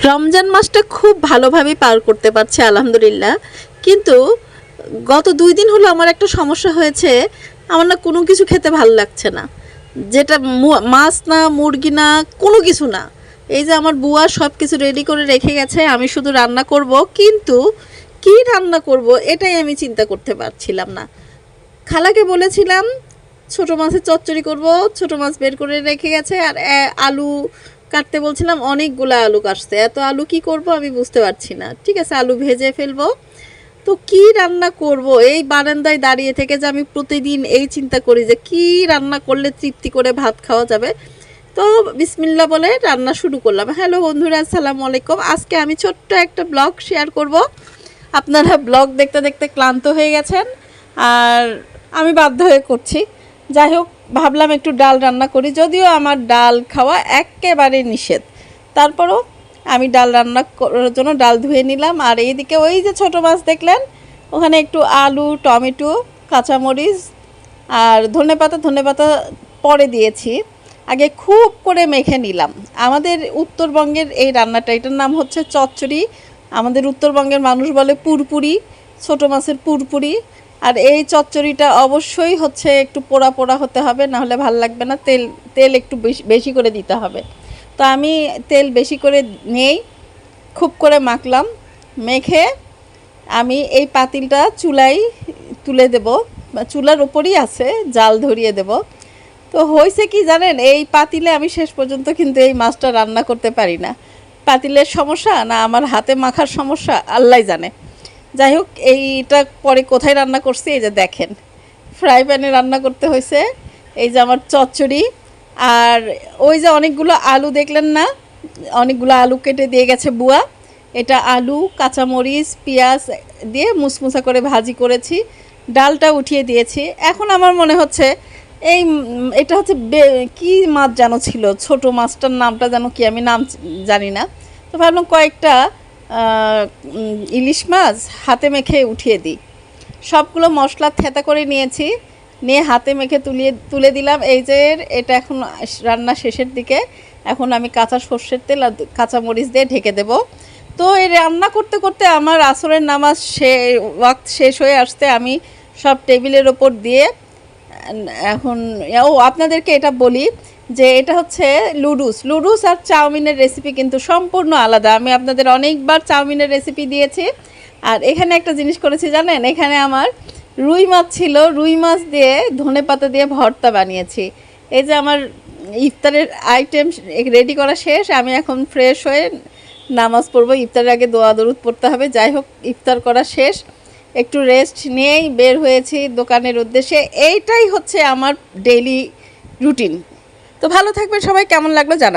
রমজান মাসটা খুব ভালোভাবে পার করতে পারছি আলহামদুলিল্লাহ। কিন্তু গত 2 দিন হলো আমার একটা সমস্যা হয়েছে। আমার না কোনো কিছু খেতে ভালো লাগছে না। যেটা মাছ না, মুরগি না, কোনো কিছু না। এই যে আমার বুয়া সব কিছু রেডি করে রেখে গেছে, আমি শুধু রান্না করব। কিন্তু কি রান্না করব এটাই আমি চিন্তা করতে পারছিলাম না। খালাকে বলেছিলাম ছোট মাছের চচ্চড়ি করব, ছোট মাছ বের করে রেখে গেছে। আর আলু কাটতে বলছিলাম, অনেকগুলো আলু কাটছে। এত আলু কি করব আমি বুঝতে পারছি না। ঠিক আছে, আলু ভেজে ফেলবো। তো কি রান্না করব, এই বারান্দায় দাঁড়িয়ে থেকে যে আমি প্রতিদিন এই চিন্তা করি যে কি রান্না করলে তৃপ্তি করে ভাত খাওয়া যাবে। তো বিসমিল্লাহ বলে রান্না শুরু করলাম। হ্যালো বন্ধুরা, আসসালামু আলাইকুম। আজকে আমি ছোট্ট একটা ব্লগ শেয়ার করব। আপনারা ব্লগ দেখতে দেখতে ক্লান্ত হয়ে গেছেন, আর আমি বাধ্য হয়ে করছি। যাই হোক, ভাবলাম একটু ডাল রান্না করি, যদিও আমার ডাল খাওয়া একেবারে নিষেধ। তারপরও আমি ডাল রান্না করার জন্য ডাল ধুয়ে নিলাম। আর এইদিকে ওই যে ছোটো মাছ দেখলেন, ওখানে একটু আলু, টমেটো, কাঁচামরিচ আর ধনেপাতা পরে দিয়েছি। আগে খুব করে মেখে নিলাম। আমাদের উত্তরবঙ্গের এই রান্নাটা, এটার নাম হচ্ছে চচ্চড়ি। আমাদের উত্তরবঙ্গের মানুষ বলে পুরপুরি, ছোটো মাছের পুরপুরি। আর এই চচ্চড়িটা অবশ্যই হচ্ছে একটু পোড়া পোড়া হতে হবে, নাহলে ভাল লাগবে না। তেল একটু বেশি করে দিতে হবে। তো আমি তেল বেশি করে নেই, খুব করে মাখলাম। মেখে আমি এই পাতিলটা চুলায় তুলে দেব, চুলার উপরই আছে, জাল ধরিয়ে দেব। তো হয়েছে কি জানেন, এই পাতিলে আমি শেষ পর্যন্ত কিন্তু এই মাছটা রান্না করতে পারি না। পাতিলের সমস্যা না আমার হাতে মাখার সমস্যা, আল্লাহ জানে। যাই হোক, এইটা পরে কোথায় রান্না করছি এই যে দেখেন, ফ্রাই প্যানে রান্না করতে হয়েছে। এই যে আমার চচ্চড়ি। আর ওই যে অনেকগুলো আলু দেখলেন না, অনেকগুলো আলু কেটে দিয়ে গেছে বুয়া। এটা আলু, কাঁচামরিচ, পেঁয়াজ দিয়ে মুসমুসা করে ভাজি করেছি। ডালটা উঠিয়ে দিয়েছি। এখন আমার মনে হচ্ছে এটা হচ্ছে কি মাছ যেন ছিল, ছোট মাছটার নামটা যেন কি, আমি নাম জানি না। তো ভাবলাম কয়েকটা ইলিশ মাছ হাতে মেখে উঠিয়ে দিই। সবগুলো মশলা থেতা করে নিয়েছি, নিয়ে হাতে মেখে তুলে দিলাম। এই যে এটা এখন রান্না শেষের দিকে। এখন আমি কাঁচা সর্ষের তেল আর কাঁচামরিচ দিয়ে ঢেকে দেব। তো এই রান্না করতে করতে আমার আসরের নামাজ ওয়াক্ত শেষ হয়ে আসতে আমি সব টেবিলের ওপর দিয়ে এখন আপনাদেরকে এটা বলি যে এটা হচ্ছে লুডুস আর চাউমিনের রেসিপি কিন্তু সম্পূর্ণ আলাদা। আমি আপনাদের অনেকবার চাউমিনের রেসিপি দিয়েছি। আর এখানে একটা জিনিস করেছি জানেন, এখানে আমার রুই মাছ ছিল, রুই মাছ দিয়ে ধনেপাতা দিয়ে ভর্তা বানিয়েছি। এই যে আমার ইফতারের আইটেম রেডি করা শেষ। আমি এখন ফ্রেশ হয়ে নামাজ পড়বো। ইফতারের আগে দোয়া দরুদ পড়তে হবে। যাই হোক, ইফতার করা শেষ, একটু রেস্ট নিয়েই বের হয়েছি দোকানের উদ্দেশ্যে। এইটাই হচ্ছে আমার ডেইলি রুটিন। তো ভালো থাকবেন সবাই। কেমন লাগলো জানাবেন।